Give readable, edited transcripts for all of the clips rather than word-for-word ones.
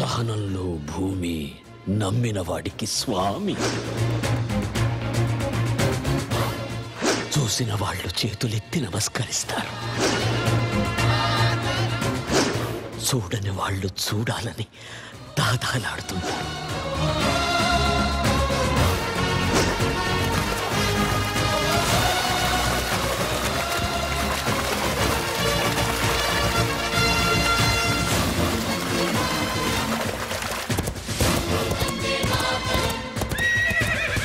సహనంలో భూమి, నమ్మిన వాడికి స్వామి. చూసిన వాళ్ళు చేతులెత్తి నమస్కరిస్తారు, చూడని వాళ్ళు చూడాలని దాదాలాడుతుంటారు.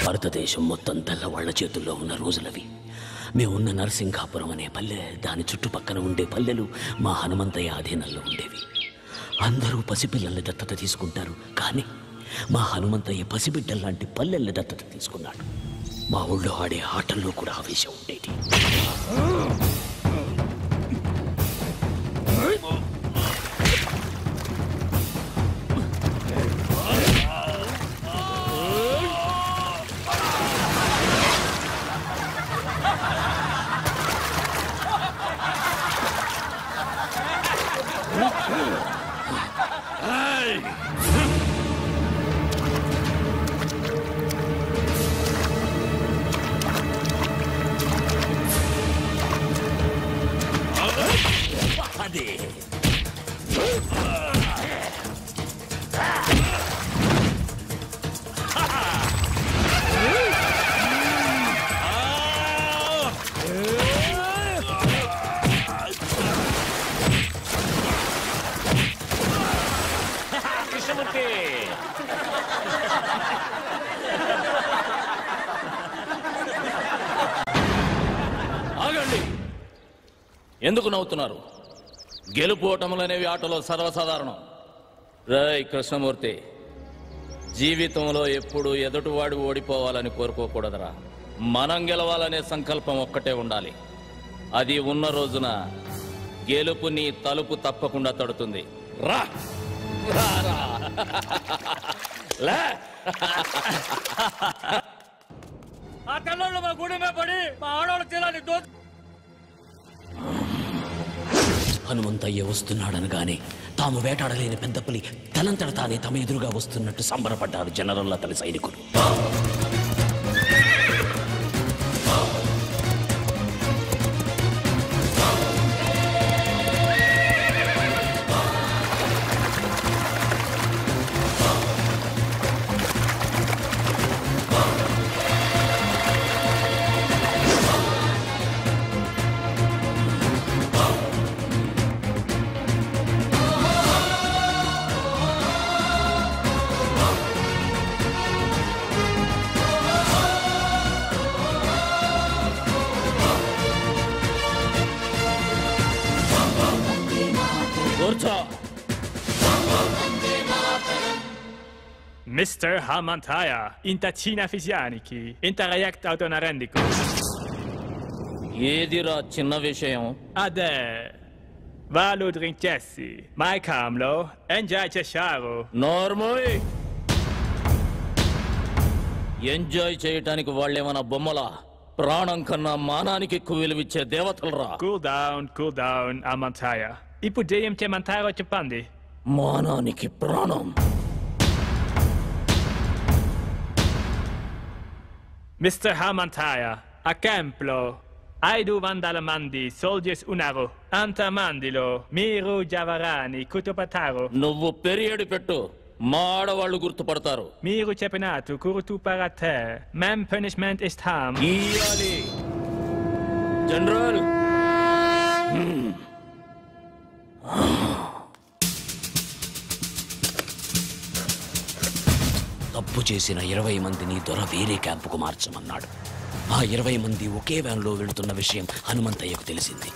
భారతదేశం మొత్తం తెల్లవాళ్ల చేతుల్లో ఉన్న రోజులవి. మేమున్న నరసింగాపురం అనే పల్లె, దాని చుట్టుపక్కన ఉండే పల్లెలు మా హనుమంతయ్య ఆధీనంలో ఉండేవి. అందరూ పసిపిల్లల్ని దత్తత తీసుకుంటారు, కానీ మా హనుమంతయ్య పసిబిడ్డల్లాంటి పల్లెల్ని దత్తత తీసుకున్నాడు. మా ఊళ్ళో ఆడే ఆటల్లో కూడా ఆవేశం ఉండేది. ఆగండి, ఎందుకు నవ్వుతున్నారు? గెలుపు ఓటములనేవి ఆటలో సర్వసాధారణం. రై కృష్ణమూర్తి, జీవితంలో ఎప్పుడు ఎదుటివాడు ఓడిపోవాలని కోరుకోకూడదురా. మనం గెలవాలనే సంకల్పం ఒక్కటే ఉండాలి. అది ఉన్న రోజున గెలుపు నీ తలుపు తప్పకుండా తడుతుంది. రా రా లే. ఆ తెల్లోళ్ళు మా గుడి మీద పడి మా ఆడవాళ్ళ తీరాన్ని హనుమంతయ్య వస్తున్నాడనగానే తాము వేటాడలేని పెద్ద పులి తనంతట తానే తమ ఎదురుగా వస్తున్నట్టు సంబరపడ్డారు జనరల్ అతని సైనికులు. Mr. Hamantaya, intacina fisianiki, interreact autonarendico. ఏదిరా చిన్న విషయం? Ade, valu drinkessi, mai camlo, enjoy cesaro. నోర్మోయ్, ఎంజాయ్ చేయటానికి వాళ్ళేమన్నా బొమ్మలా? ప్రాణం కన్నా మానానికి ఎక్కువ విలువిచ్చే దేవతలరా. Cool down, Hamantaya. Ipudeum te mantaro cepandi. మానానికి ప్రాణం. Mr. Hamantaya, a templo, aidu vandalamandi, soldiers unaro, antamandilo, miru javarani, kutupataro. నువ్వు పెరియడు పెట్టు, మా ఆడవాళ్ళు గుర్తుపడతారు. Miru cepinatu, kurutu parate, man punishment is harm. ఇయ్యాలి జనరల్. తప్పు చేసిన 20 మందిని దొర వేరే క్యాంపుకు మార్చమన్నాడు. ఆ 20 మంది ఒకే వ్యాన్లో వెళుతున్న విషయం హనుమంతయ్యకు తెలిసింది.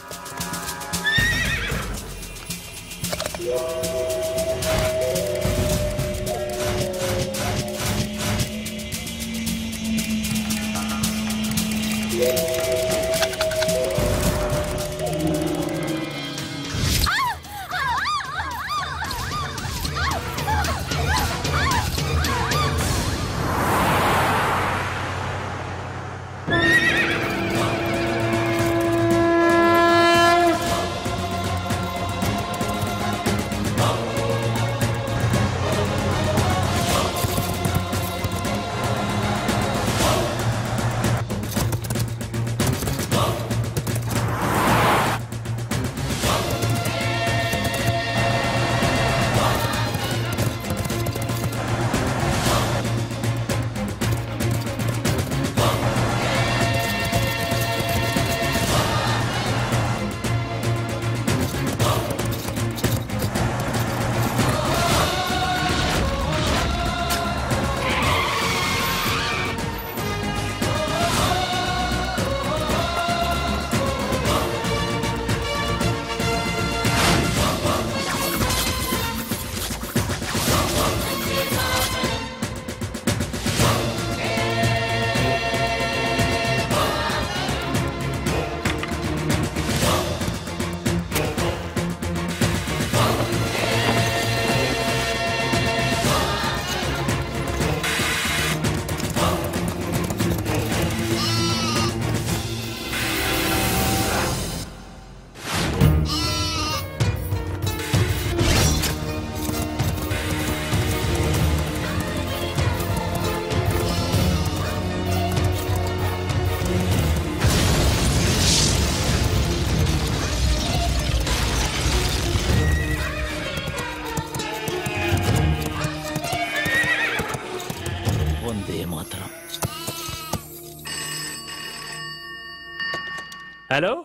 Hello?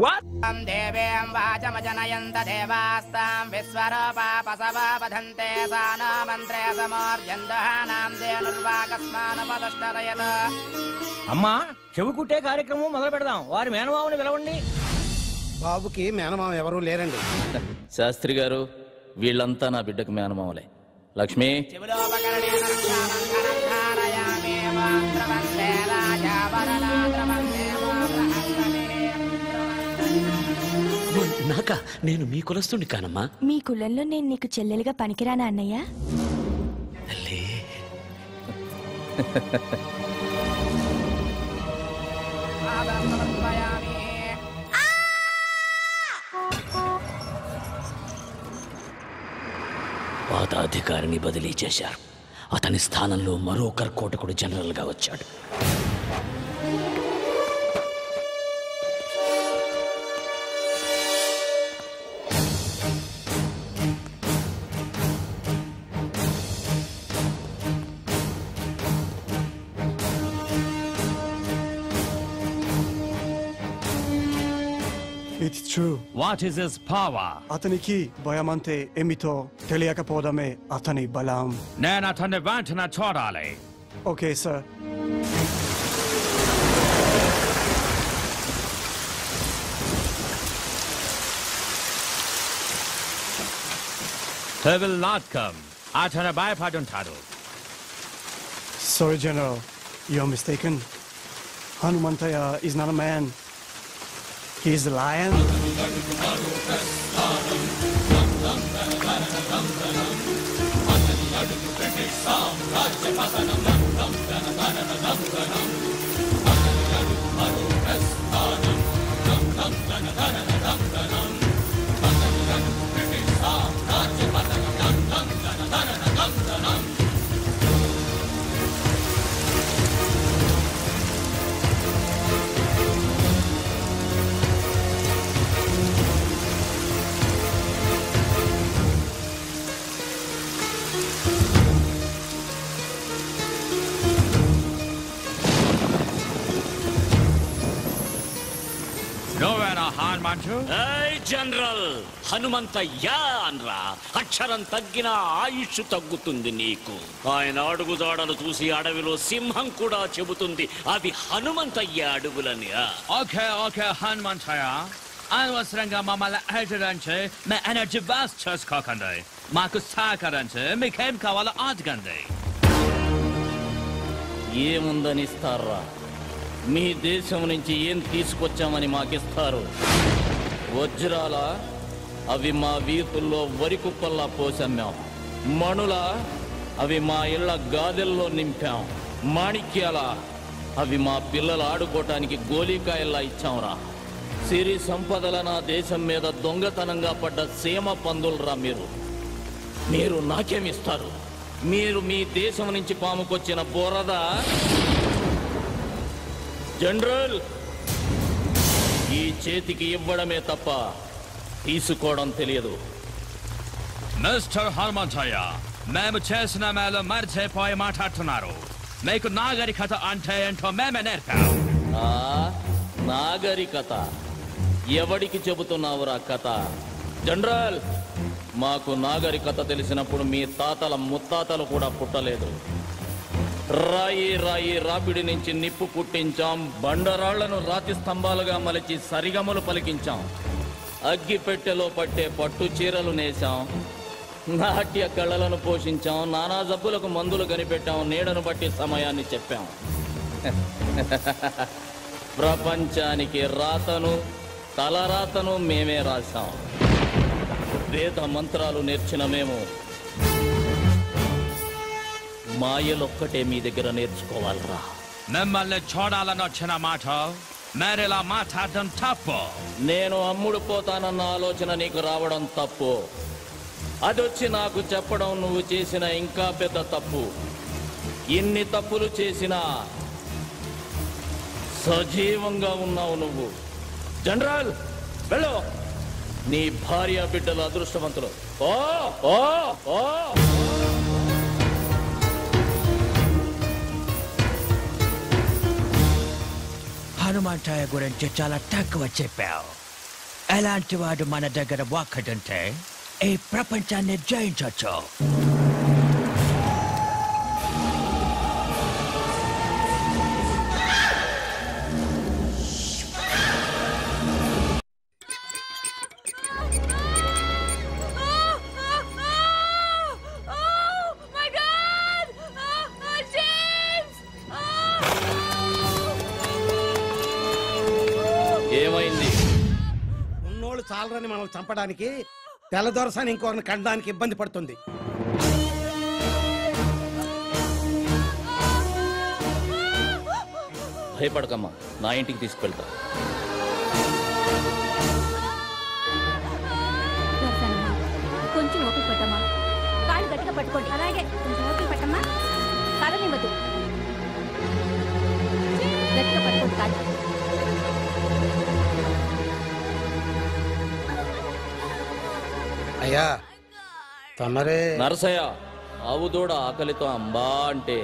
What? देवीं वाचमजनयन्त देवास्तां विश्वरूपापसवावधन्ते सा न मन्त्रे समोर्जन्दहानां धेनुर्वाकस्मानपदष्टरयत అమ్మా చెవు కుట్టే కార్యక్రమం మొదలు పెడదాం. వారి మేనమామని పిలవండి. బాబుకి మేనమామ ఎవరూ లేరండి. శాస్త్రి గారు, వీళ్ళంతా నా బిడ్డకు మేనమామలే. లక్ష్మి, शिवलोपकरणेन रक्षामन्त्रं धारयामि मन्त्रवन्दे राजावरणाद्रवन्दे నాక నేను మీ కులస్తుని కానమ్మా. మీ కులంలో నేను నీకు చెల్లెలుగా పనికిరానా అన్నయ్య? తల్లి, పాతాధికారిని బదిలీ చేశారు. అతని స్థానంలో మరో కర్కోటకుడు జనరల్గా వచ్చాడు. It's true. What is his power? అతనికి భయమంటే ఏమిటో తెలియకపోవడమే అతని బలం. నేను అతన్ని వెంటనే చూడాలి. Okay sir. He will not come. అతను భయపడుంటాడు. Sorry, General. You're mistaken. Hanumanthaya is not a man. He is a lion. General Hanumanthaiah అనరా. అక్షరం తగ్గిన ఆయుష్ తగ్గుతుంది నీకు. ఆయన అడుగుదాడలు చూసి అడవిలో సింహం కూడా చెబుతుంది అవి హనుమంతయ్య అడుగులని. ఓకే ఓకే హనుమంతయ్య, అనవసరంగా మమ్మల్ని హెచ్చరించి మీ ఎనర్జీ వేస్ట్ చేసుకోకండి. మాకు సహకరించి మీకేం కావాలో అడగండి. ఏముందని ఇస్తారా? మీ దేశం నుంచి ఏం తీసుకొచ్చామని మాకిస్తారు? వజ్రాల అవి మా వీధుల్లో వరి కుప్పల్లా పోసమ్మాం. మణుల అవి మా ఇళ్ల గాదెల్లో నింపాం. మాణిక్యాల అవి మా పిల్లలు ఆడుకోవటానికి గోలీకాయల్లా ఇచ్చాంరా. సిరి సంపదల నా దేశం మీద దొంగతనంగా పడ్డ సీమ పందులరా మీరు నాకేమిస్తారు? మీరు మీ దేశం నుంచి పాముకొచ్చిన బోరద. జనరల్, ఈ చేతికి ఇవ్వడమే తప్ప తీసుకోవడం తెలియదు. మిస్టర్ హనుమంతయ్య, మేము చేసిన మేలు మర్చిపోయి మాట్లాడుతున్నారు. మీకు నాగరికత అంటే ఏంటో మేమే నేర్పాం. నాగరికత ఎవడికి చెబుతున్నావురా కథ? జనరల్, మాకు నాగరికత తెలిసినప్పుడు మీ తాతల ముత్తాతలు కూడా పుట్టలేదు. రాపిడి నుంచి నిప్పు పుట్టించాం. బండరాళ్లను రాతి స్తంభాలుగా మలిచి సరిగమలు పలికించాం. అగ్గి పెట్టెలో పట్టే పట్టు చీరలు నేసాం. నాట్య కళలను పోషించాం. నానా జబ్బులకు మందులు కనిపెట్టాం. నీడను బట్టి సమయాన్ని చెప్పాం. ప్రపంచానికి రాతను తలరాతను మేమే రాశాం. వేద మంత్రాలు నేర్చిన మేము మాయలొక్కటే మీ దగ్గర నేర్చుకోవాలరా. మిమ్మల్ని చూడాలని వచ్చిన మాట మేరేలా మాట్లాడడం తప్పు. నేను అమ్ముడు పోతానన్న ఆలోచన నీకు రావడం తప్పు. అదొచ్చి నాకు చెప్పడం నువ్వు చేసిన ఇంకా పెద్ద తప్పు. ఇన్ని తప్పులు చేసినా సజీవంగా ఉన్నావు నువ్వు. జనరల్, వెళ్ళు. నీ భార్య బిడ్డలు అదృష్టవంతులు. ఓ ఓ ఓ హనుమంతయ్య గురించి చాలా తక్కువ చెప్పావు. ఎలాంటి వాడు మన దగ్గర ఒక్కడుంటే ఈ ప్రపంచాన్ని జయించవచ్చు. ఏమైంది? ఉన్నోళ్ళు చాలరని మనం చంపడానికి తెల్లదొరసాని ఇంకొకరిని కనడానికి ఇబ్బంది పడుతుంది. భయపడకమ్మా, నా ఇంటికి తీసుకువెళ్తా. కొంచెం ఓపిక పట్టమ్మా. కాళ్ళు గట్టిగా పట్టుకోండి. అలాగే కొంచెం ఓపిక పట్టమ్మా. కదనివ్వద్దు. గట్టిగా పట్టుకోండి కాళ్ళు. అయ్యా తమరే. నరసయ్య, ఆవు దూడ ఆకలితో అంబా అంటే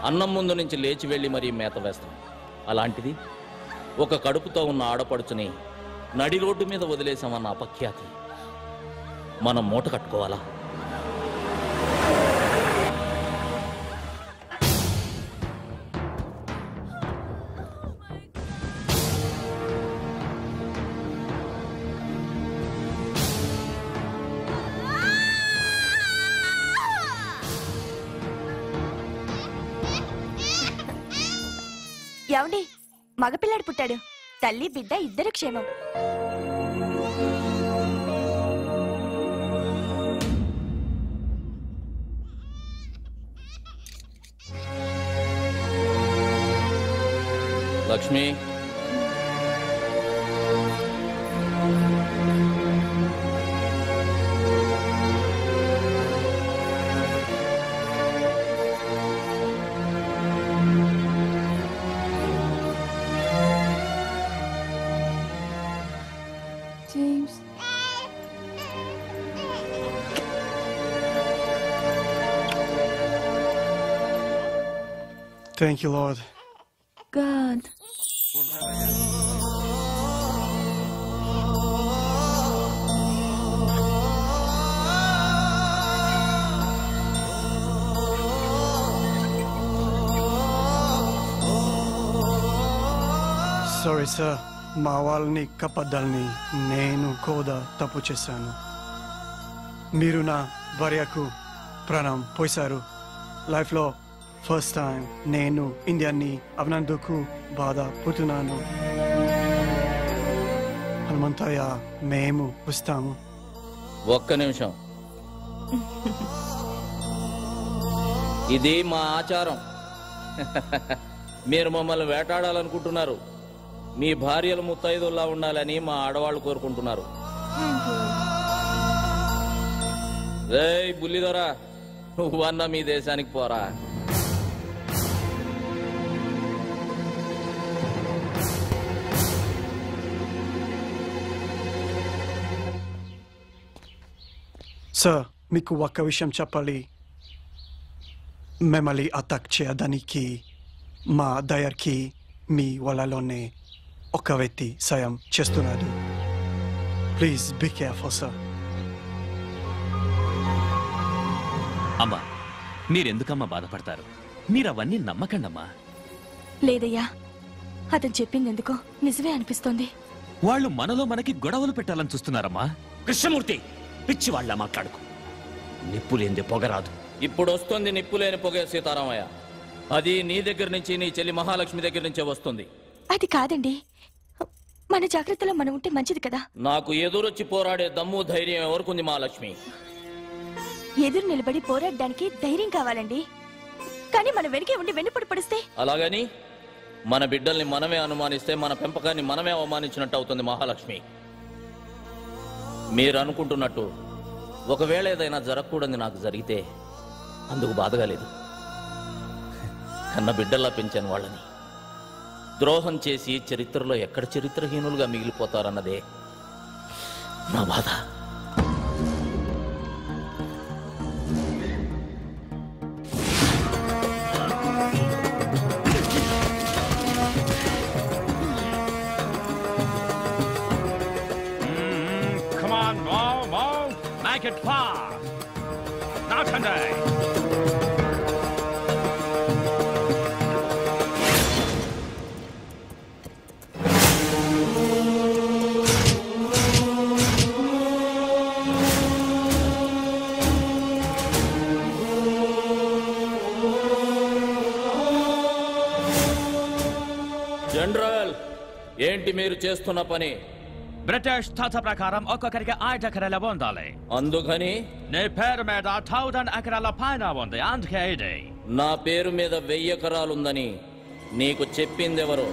అన్నం ముందు నుంచి లేచి వెళ్ళి మరీ మేత వేస్తాం. అలాంటిది ఒక కడుపుతో ఉన్న ఆడపడుచుని నడి రోడ్డు మీద వదిలేసామన్న అపఖ్యాతి మనం మూట కట్టుకోవాలా? ఏమండి, మగపిల్లాడు పుట్టాడు. తల్లి బిడ్డ ఇద్దరు క్షేమం. Lakshmi, James. Thank you, Lord. God. Sorry, sir. మా వాళ్ళని కప్పద్దాలని నేను కూడా తప్పు చేశాను. మీరు నా భార్యకు ప్రాణం పోశారు. లైఫ్లో ఫస్ట్ టైం నేను ఇండియాని అవినందుకు బాధపడుతున్నాను. హనుమంతయ్య, మేము వస్తాము. ఒక్క నిమిషం. ఇది మా ఆచారం. మీరు మమ్మల్ని వేటాడాలనుకుంటున్నారు. మీ భార్యలు ముత్తైదుల్లా ఉండాలని మా ఆడవాళ్ళు కోరుకుంటున్నారు. రేయ్ బుల్లిదొరా, నువ్వన్నా మీ దేశానికి పోరా. సార్, మీకు ఒక్క విషయం చెప్పాలి. మిమ్మల్ని అటాక్ చేయడానికి మా దయర్కి మీ వాళ్ళలోనే ఒక వ్యక్తి సాయం చేస్తున్నాడు. Please be careful sir. అమ్మా, మీరెందుకమ్మా బాధపడతారు? మీరవన్నీ నమ్మకండమ్మా. లేదయ్యా, అతను చెప్పిందెందుకో నిజమే అనిపిస్తోంది. వాళ్ళు మనలో మనకి గొడవలు పెట్టాలని చూస్తున్నారమ్మా. కృష్ణమూర్తి, పిచ్చి వాళ్ళ మాట్లాడుకు. నిప్పులేంది పొగరాదు. ఇప్పుడు వస్తుంది నిప్పులేని పొగే సీతారామయ్య. అది నీ దగ్గర నుంచి, నీ చెల్లి మహాలక్ష్మి దగ్గర నుంచే వస్తుంది. అది కాదండి, మన జాగ్రత్తలో మనం ఉంటే మంచిది కదా. నాకు ఎదురొచ్చి పోరాడే దమ్ము ధైర్యం ఎవరికుంది మహాలక్ష్మి? ఎదురు నిలబడి పోరాడడానికి ధైర్యం కావాలండి. కానీ మనం వెనకే ఉండి వెన్నుపడి పడిస్తే? అలాగని మన బిడ్డల్ని మనమే అనుమానిస్తే మన పెంపకాన్ని మనమే అవమానించినట్టు అవుతుంది మహాలక్ష్మి. మీరు అనుకుంటున్నట్టు ఒకవేళ ఏదైనా జరగకూడదు నాకు జరిగితే అందుకు బాధగా లేదు. కన్న బిడ్డల్లా పెంచాను వాళ్ళని. ద్రోహం చేసి చరిత్రలో ఎక్కడ చరిత్రహీనులుగా మిగిలిపోతారన్నదే నా బాధ. Move. Make it fast. Nakande. General, ఏంటి మీరు చేస్తున్న పని? బ్రిటిష్ తాత ప్రకారం ఒక్కొక్కరికి 5 ఎకరాల ఉండాలి. అందుకని నీ పేరు మీద 1000 ఎకరాల పైన ఉంది. అందుకే ఇది. నా పేరు మీద 1000 ఎకరాలుందని నీకు చెప్పిందెవరు?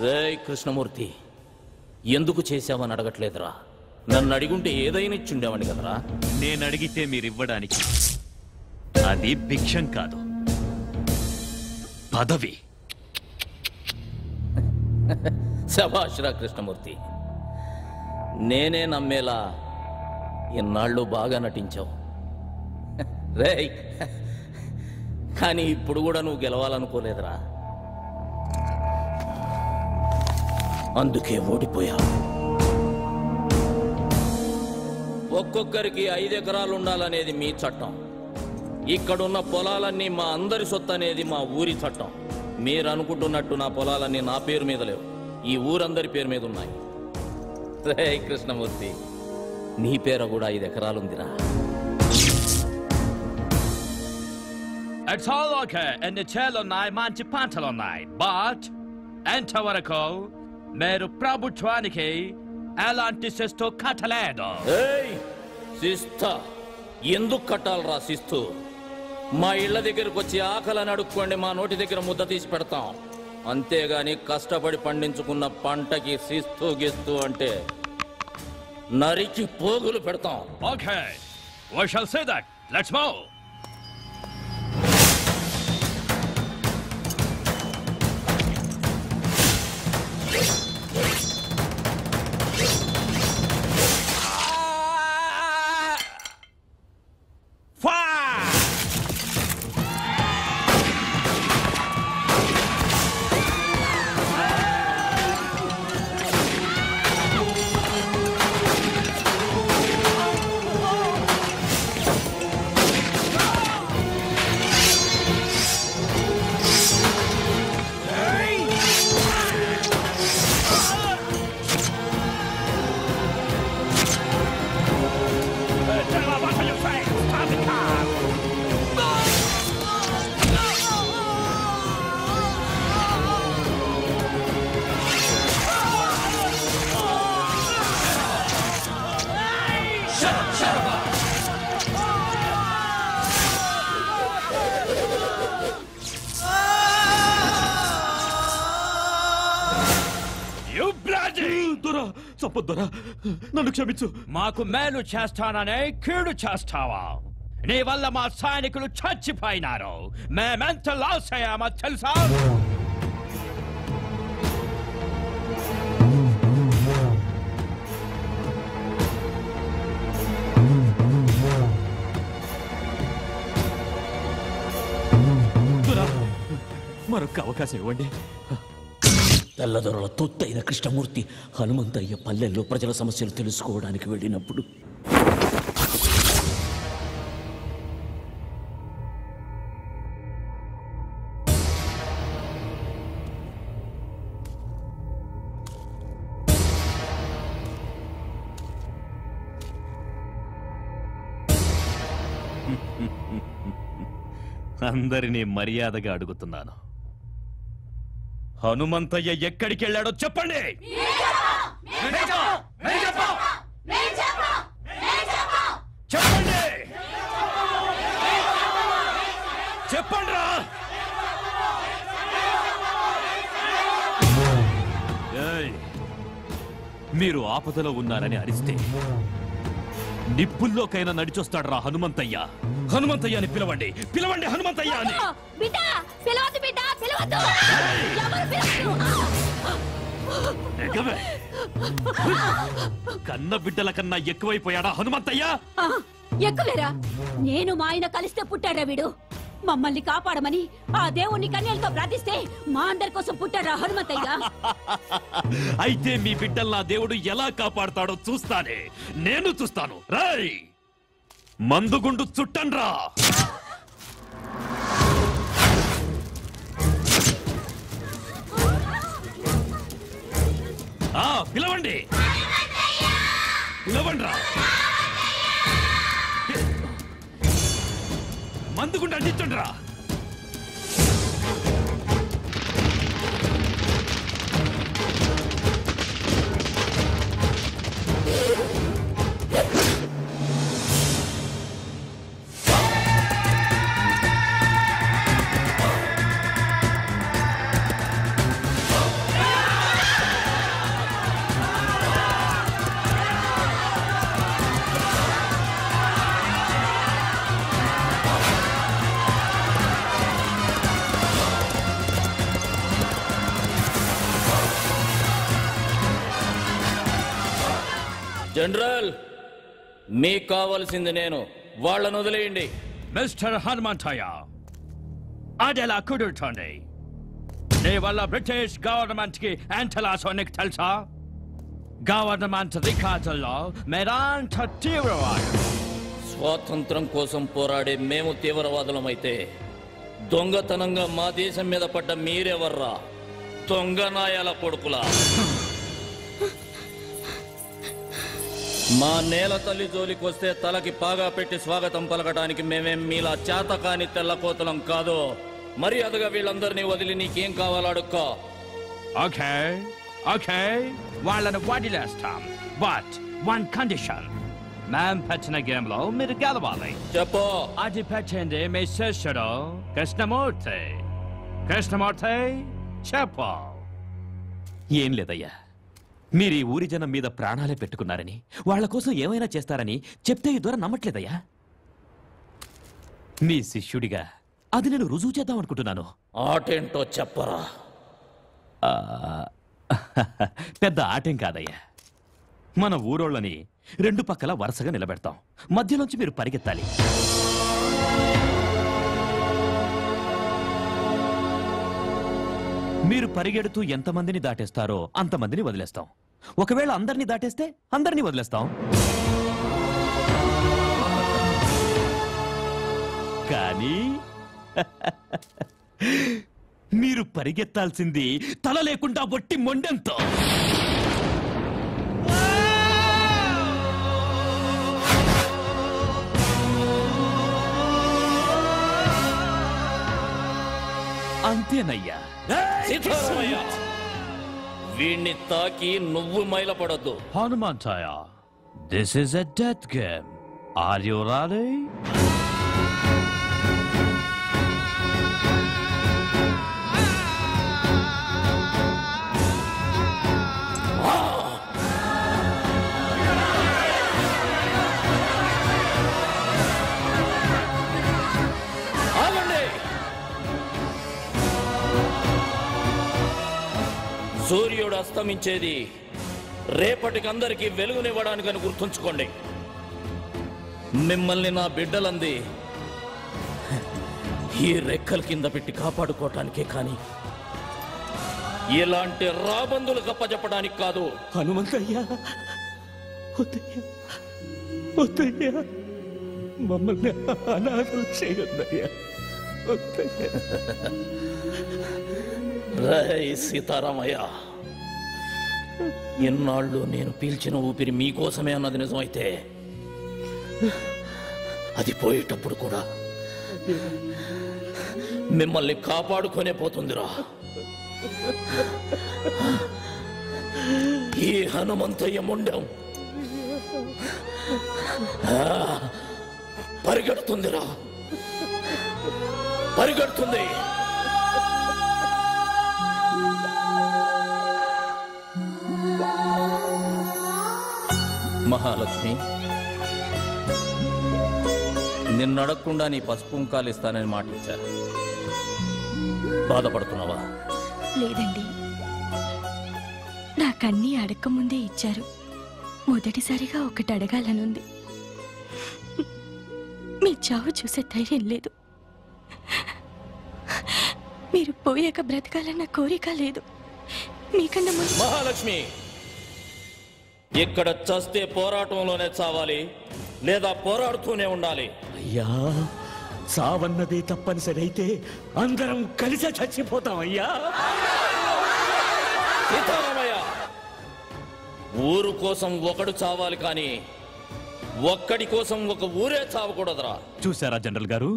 రేయ్ కృష్ణమూర్తి, ఎందుకు చేశావని అడగట్లేదురా? నన్ను అడిగుంటే ఏదైనా ఇచ్చుండేవాడిని కదరా. నేను అడిగితే మీరివ్వడానికి అది భిక్షం కాదు, పదవి. శభాష్రా కృష్ణమూర్తి, నేనే నమ్మేలా ఇన్నాళ్ళు బాగా నటించావు రేయ్. కానీ ఇప్పుడు కూడా నువ్వు గెలవాలనుకోలేదురా, అందుకే ఓడిపోయావు. ఒక్కొక్కరికి 5 ఎకరాలు ఉండాలనేది మీ చట్టం. ఇక్కడున్న పొలాలన్నీ మా అందరి సొత్తు అనేది మా ఊరి చట్టం. మీరు అనుకుంటున్నట్టు నా పొలాలన్నీ నా పేరు మీద లేవు, ఈ ఊరందరి పేరు మీద ఉన్నాయి. రే కృష్ణమూర్తి, నీ పేరు కూడా 5 ఎకరాలుందిరా. It's all okay. ఎన్ని చేలున్నాయి, మంచి పంటలున్నాయి. బట్ ఎంతవరకు మీరు ప్రభుత్వానికి ఎలాంటి శిస్తు కట్టలేదు. శిస్త ఎందుకు కట్టాలరా? శిస్తు మా ఇళ్ల దగ్గరకు వచ్చి ఆకలని అడుక్కోండి, మా నోటి దగ్గర ముద్ద తీసి పెడతాం. అంతేగాని కష్టపడి పండించుకున్న పంటకి శిస్తు గిస్తు అంటే నరికి పోగులు పెడతాం. Okay, we shall say that. Let's move. చంపొద్దురా, నన్ను క్షమించు. మాకు మేలు చేస్తాననే కీడు చేస్తావా? నీ వల్ల మా సైనికులు చచ్చిపోయినారు. మేమెంత లాస్ అయ్యామో తెలుసా? మరొక అవకాశం ఇవ్వండి. తెల్లదొరల తొత్తైన కృష్ణమూర్తి హనుమంతయ్య పల్లెల్లో ప్రజల సమస్యలు తెలుసుకోవడానికి వెళ్ళినప్పుడు అందరినీ మర్యాదగా అడుగుతున్నాను, హనుమంతయ్య ఎక్కడికి వెళ్ళాడో చెప్పండి. చెప్పండి, చెప్పండి రా. మీరు ఆపదలో ఉన్నారని అరిస్తే నిప్పుల్లోకైనా నడిచొస్తాడు రా హనుమంతయ్య. హనుమంతయ్య అని పిలవండి, పిలవండి హనుమంతయ్య అని. కన్న బిడ్డల కన్నా ఎక్కువైపోయాడా హనుమంతయ్య? ఎక్కువేరా. నేను మా ఆయన కలిస్తే పుట్టాడా వీడు. మమ్మల్ని కాపాడమని ఆ దేవుణ్ణి కన్యలతో ప్రార్థిస్తే మా అందరి కోసం పుట్టారా హనుమంతయ్య. అయితే మీ బిడ్డలు నా దేవుడు ఎలా కాపాడుతాడో చూస్తానే, నేను చూస్తాను. రై మందుగుండు చుట్టండ్రా. పిలవండి, పిలవండ్రా. మందుగుండు అంటించండ్రా. జనరల్, మీకు కావాల్సింది నేను, వాళ్ళను వదిలేయండి. మిస్టర్ హనుమంతయ్య, అదెలా కుదురుతోంది? నీ వల్ల బ్రిటిష్ గవర్నమెంట్ కి ఎంతలాసో నీకు తెలుసా? గవర్నమెంట్ రికార్డుల్లో మీరంత తీవ్రవాదు. స్వాతంత్రం కోసం పోరాడే మేము తీవ్రవాదులమైతే దొంగతనంగా మా దేశం మీద పడ్డ మీరెవర్రా? దొంగ నాయాల కొడుకులా. మా నేల తల్లి జోలికి వస్తే తలకి పాగా పెట్టి స్వాగతం పలకడానికి మేమేం మీలా చేతకాని తెల్లకోతలం కాదు. మర్యాదగా వీళ్ళందరినీ వదిలి నీకేం కావాలో అడుక్కో. ఓకే ఓకే, వాళ్ళని వదిలేస్తాం. బట్ వన్ కండిషన్, మేం పెట్టిన గేమ్ లో మీరు గెలవాలి. చెప్పు. అది పెట్టింది మీ శిష్యుడు కృష్ణమూర్తి. కృష్ణమూర్తి చెప్పు. ఏం లేదయ్యా, మీరు ఈ ఊరి జనం మీద ప్రాణాలే పెట్టుకున్నారని, వాళ్ల కోసం ఏమైనా చేస్తారని చెప్తే ఈ ద్వారా నమ్మట్లేదయ్యా. మీ శిష్యుడిగా అది నేను రుజువు చేద్దాం అనుకుంటున్నాను. ఆటేంటో చెప్పరా. పెద్ద ఆటేం కాదయ్యా. మన ఊరోళ్ళని రెండు పక్కల వరుసగా నిలబెడతాం. మధ్యలోంచి మీరు పరిగెత్తాలి. మీరు పరిగెడుతూ ఎంతమందిని దాటేస్తారో అంతమందిని వదిలేస్తాం. ఒకవేళ అందరినీ దాటేస్తే అందరినీ వదిలేస్తాం. కానీ మీరు పరిగెత్తాల్సింది తల లేకుండా ఒట్టి మొండెంతో. అంతేనయ్యా. వీణ్ణి తాకి నువ్వు మైలపడొద్దు. Hanumanthaiah, this is a death game. Are you ready? సూర్యుడు అస్తమించేది రేపటికి అందరికీ వెలుగునివ్వడానికని గుర్తుంచుకోండి. మిమ్మల్ని నా బిడ్డలంది ఈ రెక్కల కింద పెట్టి కాపాడుకోవటానికే కానీ ఇలాంటి రాబందులు గప్పచెప్పడానికి కాదు. హనుమంతయ్యా, మమ్మల్ని అనాథలు చేయొద్దయ్యా. రై సీతారామయ్య, ఎన్నాళ్ళు నేను పీల్చిన ఊపిరి మీకోసమే అన్నది నిజమైతే అది పోయేటప్పుడు కూడా మిమ్మల్ని కాపాడుకొనే పోతుందిరా. ఈ హనుమంతయ్య ముండం పరిగెడుతుందిరా, పరిగెడుతుంది. మహాలక్ష్మి, నిన్నడగకుండా నీ పసుపు కుంకాలు ఇస్తానని మాట ఇచ్చా. బాధపడుతున్నావా? లేదండి, నాకన్నీ అడక్క ముందే ఇచ్చారు. మొదటిసారిగా ఒకటి అడగాలనుంది. మీ చావు చూసే ధైర్యం లేదు. మీరు పోయాక బ్రతకాలన్న కోరిక లేదు. మీకన్నా ముందు మహాలక్ష్మి, ఇక్కడ చస్తే పోరాటంలోనే చావాలి, లేదా పోరాడుతూనే ఉండాలి. అయ్యా, సావన్నదే తప్పనిసరి అయితే అందరం కలిసే చచ్చిపోతామయ్యా. సీతారామయ్య, ఊరు కోసం ఒకడు చావాలి, కానీ ఒక్కడి కోసం ఒక ఊరే చావకూడదురా. చూసారా జనరల్ గారు,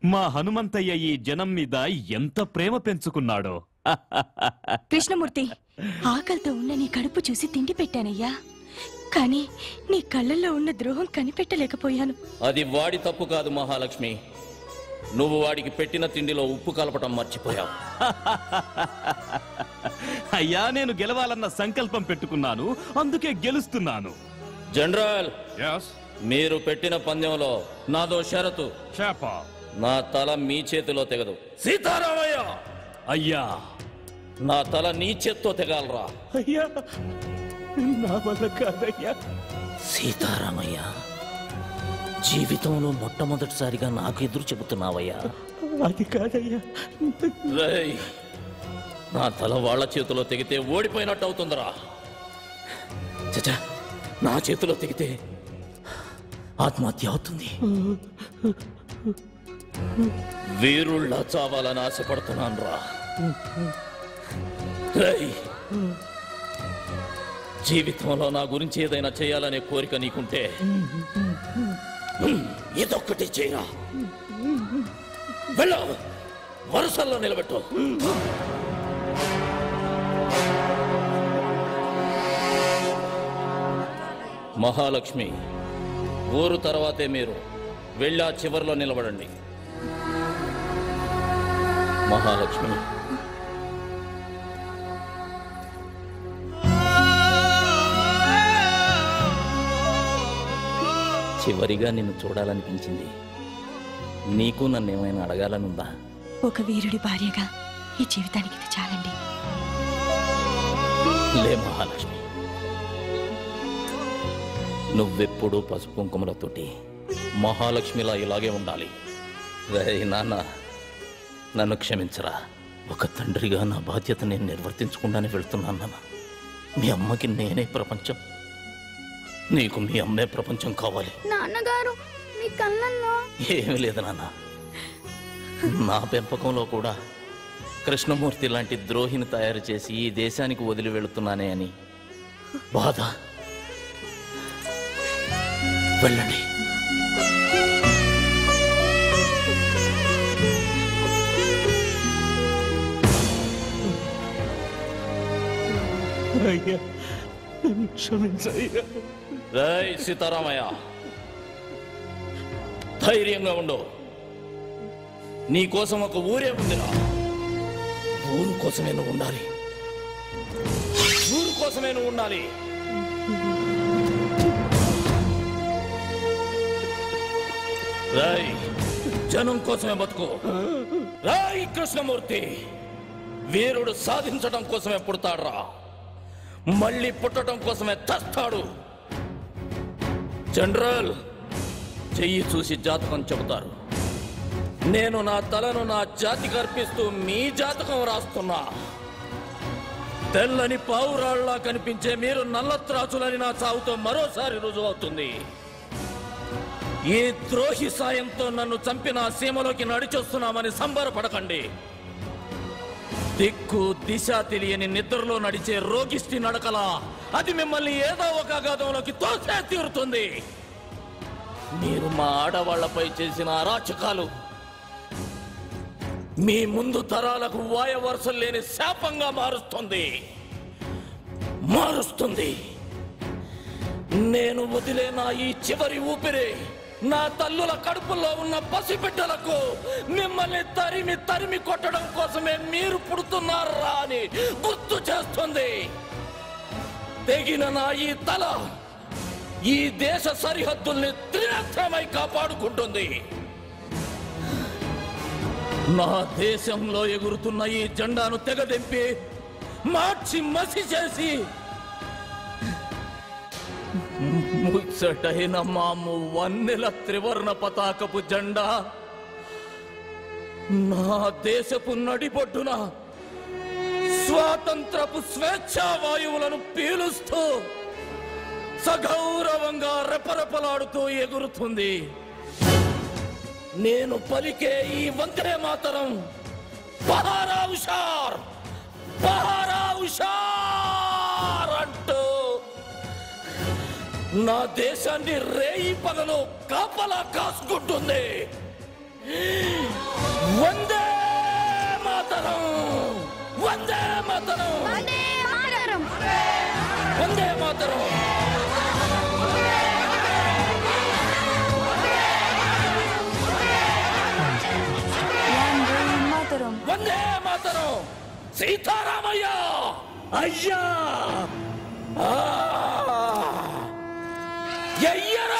మా హనుమంతయ్య ఈ జనం మీద ఎంత ప్రేమ పెంచుకున్నాడో. కృష్ణమూర్తి, ఆకలితో ఉన్న నీ కడుపు చూసి తిండి పెట్టానయ్యా, కానీ నీ కళ్ళల్లో ఉన్న ద్రోహం కనిపెట్టలేకపోయాను. అది వాడి తప్పు కాదు మహాలక్ష్మి, నువ్వు వాడికి పెట్టిన తిండిలో ఉప్పు కలపటం మర్చిపోయావు. అయ్యా, నేను గెలవాలన్న సంకల్పం పెట్టుకున్నాను, అందుకే గెలుస్తున్నాను. జనరల్, మీరు పెట్టిన పందెంలో నాదో షరతు. నా తల మీ చేతిలో తెగదు. సీతారామయ్య, అయ్యా, నా తల నీ చేత్తో తెగాలరా. అయ్యా, నా వల్ల కాదయ్యా. సీతారామయ్య, జీవితంలో మొట్టమొదటిసారిగా నాకు ఎదురు చెబుతున్నావయ్యా. అది కాదయ్యా. రేయ్, నా తల వాళ్ళ చేతిలో తెగితే ఓడిపోయినట్టు అవుతుందిరా. చచ్చా, నా చేతిలో తెగితే ఆత్మహత్య అవుతుంది. వీరుళ్ళ చావాలని ఆశపడుతున్నాను రా. జీవితంలో నా గురించి ఏదైనా చేయాలనే కోరిక నీకుంటే ఇదొక్కటి చేయరా. వెళ్ళ, వరుసల్లో నిలబెట్టు. మహాలక్ష్మి, ఊరు తర్వాతే మీరు వెళ్ళి ఆ చివరిలో నిలబడండి. మహాలక్ష్మి, చివరిగా నిన్ను చూడాలనిపించింది. నీకు నన్ను ఏమైనా అడగాలనుందా? ఒక వీరుడి భార్యగా ఈ జీవితానికి ఇది చాలండి. లే మహాలక్ష్మి, నువ్వెప్పుడూ పసుపు కుంకుమలతోటి మహాలక్ష్మిలా ఇలాగే ఉండాలి. నాన్న, నన్ను క్షమించరా. ఒక తండ్రిగా నా బాధ్యత నేను నిర్వర్తించకుండానే వెళ్తున్నాను నాన్న. మీ అమ్మకి నేనే ప్రపంచం, నీకు మీ అమ్మే ప్రపంచం కావాలి. నాన్నగారు, మీ కళ్ళల్లో ఏమీ లేదు నాన్న. నా పెంపకంలో కూడా కృష్ణమూర్తి లాంటి ద్రోహిని తయారు చేసి ఈ దేశానికి వదిలి వెళుతున్నానే అని బాధ. వెళ్ళండి. రేయ్ సీతారామయ్య, ధైర్యంగా ఉండు. నీ కోసం ఒక ఊరే ఉందిరా. ఊరు కోసమే నువ్వు ఉండాలి. ఊరు కోసమే నువ్వు ఉండాలి. రాయ్, జనం కోసమే బతుకు. రాయ్ కృష్ణమూర్తి, వీరుడు సాధించడం కోసమే పుడతాడురా, మళ్ళీ పుట్టడం కోసమే తెస్తాడు. జనరల్, చెయ్యి చూసి జాతకం చెబుతారు. నేను నా తలను నా జాతికి అర్పిస్తూ మీ జాతకం రాస్తున్నా. తెల్లని పావురాళ్లా కనిపించే మీరు నల్లత్రాచులని నా చావుతో మరోసారి రుజువవుతుంది. ఈ ద్రోహి సాయంతో నన్ను చంపిన సీమలోకి నడిచొస్తున్నామని సంబరపడకండి. దిక్కు దిశ తెలియని నిద్రలో నడిచే రోగిష్టి నడకలా అది మిమ్మల్ని ఏదో ఒక అగాధంలోకి తోసే తీరుతుంది. మీరు మా ఆడవాళ్లపై చేసిన అరాచకాలు మీ ముందు తరాలకు వాయవరుసలు లేని శాపంగా మారుస్తుంది. నేను వదిలేనా ఈ చివరి ఊపిరి నా తల్లుల కడుపుల్లో ఉన్న పసిబిడ్డలకు మిమ్మల్ని తరిమి తరిమి కొట్టడం కోసమే మీరు పుడుతున్నారా అని గుర్తు చేస్తుంది. తెగిన నా ఈ తల ఈ దేశ సరిహద్దుల్ని త్రినేత్రమై కాపాడుకుంటుంది. నా దేశంలో ఎగురుతున్న ఈ జెండాను తెగదెంపి మార్చి మసి చేసి ముచ్చటైన మాము వన్నెల త్రివర్ణ పతాకపు జెండా నా దేశపు నడిబొడ్డున స్వాతంత్రపు స్వేచ్ఛా వాయువులను పీలుస్తూ సగౌరవంగా రెపరెపలాడుతూ ఎగురుతుంది. నేను పలికే ఈ వందే మాతరం బహారా హుషార్ బహారా హుషార్ అంటూ నా దేశాన్ని రేయి పగలు కాపలా కాసుకుంటుంది. వందే మాతరం వందే మాతరం వందే మాతరం. వందే మాతరం. సీతారామయ్య అయ్యా ఎయ్యరా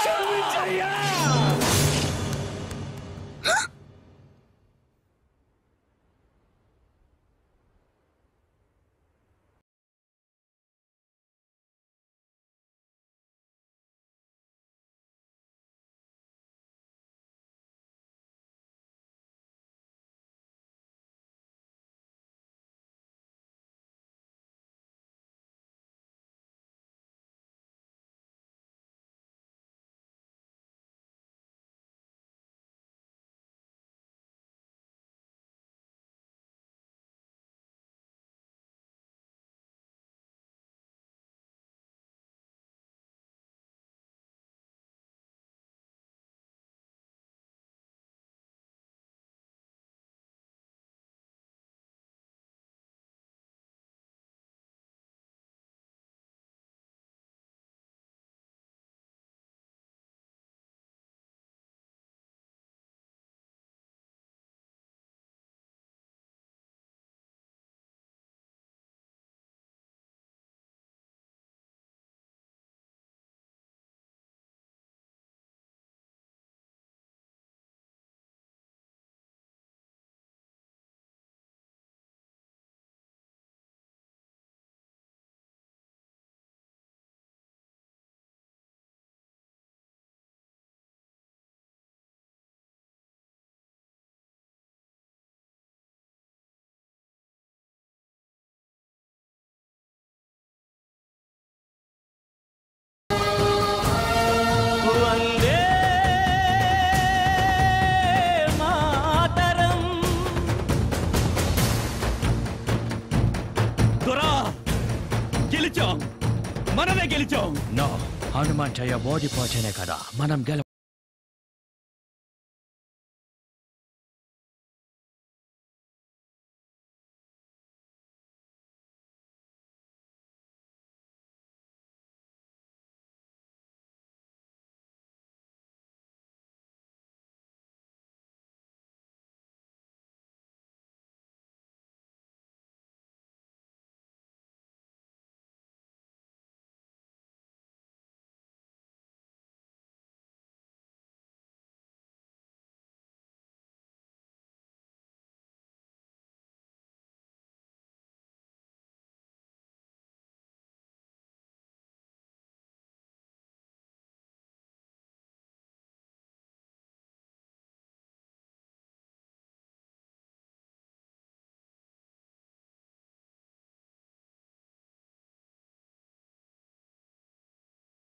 మనమే గెలిచాం. నో, హనుమంతయ్య ఓడిపోతేనే కదా మనం గెల.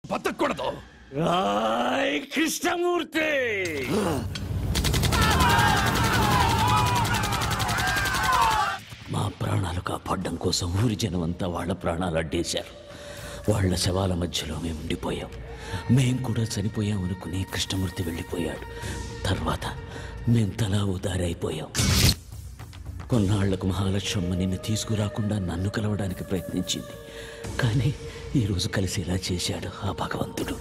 బతకూడదు. కృష్ణమూర్తి మా ప్రాణాలు కాపాడడం కోసం ఊరి జనం అంతా వాళ్ళ ప్రాణాలు అడ్డేశారు. వాళ్ళ శవాల మధ్యలో మేము ఉండిపోయాం. మేం కూడా చనిపోయామనుకుని కృష్ణమూర్తి వెళ్ళిపోయాడు. తర్వాత మేం తలా ఉదారి అయిపోయాం. కొన్నాళ్లకు మహాలక్ష్మమ్మ నిన్ను తీసుకురాకుండా నన్ను కలవడానికి ప్రయత్నించింది. కానీ ఈరోజు కలిసేలా చేశాడు ఆ భగవంతుడు.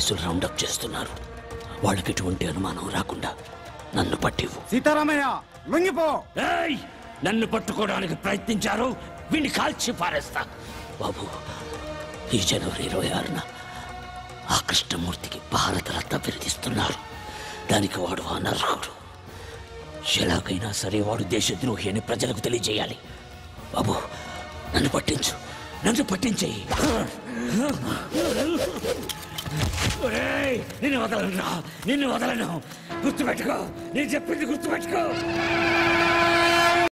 పోలీసులు రౌండప్ చేస్తున్నారు. వాళ్ళకి ఎటువంటి అనుమానం రాకుండా నన్ను పట్టివు. సీతారామయ్య లొంగిపో. నన్ను పట్టుకోవడానికి ప్రయత్నించారు, వీడిని కాల్చి పారేస్తా. బాబు, ఈ జనవరి 26న ఆ కృష్ణమూర్తికి భారతరత్న బిరుదిస్తున్నారు. దానికి వాడు అనర్హుడు. ఎలాగైనా సరే వాడు దేశద్రోహి అని ప్రజలకు తెలియజేయాలి. బాబు, నన్ను పట్టించు, నన్ను పట్టించేయి. నిన్ను వదలను, నిన్ను వదలను. గుర్తుపెట్టుకో, నేను చెప్పింది గుర్తుపెట్టుకో.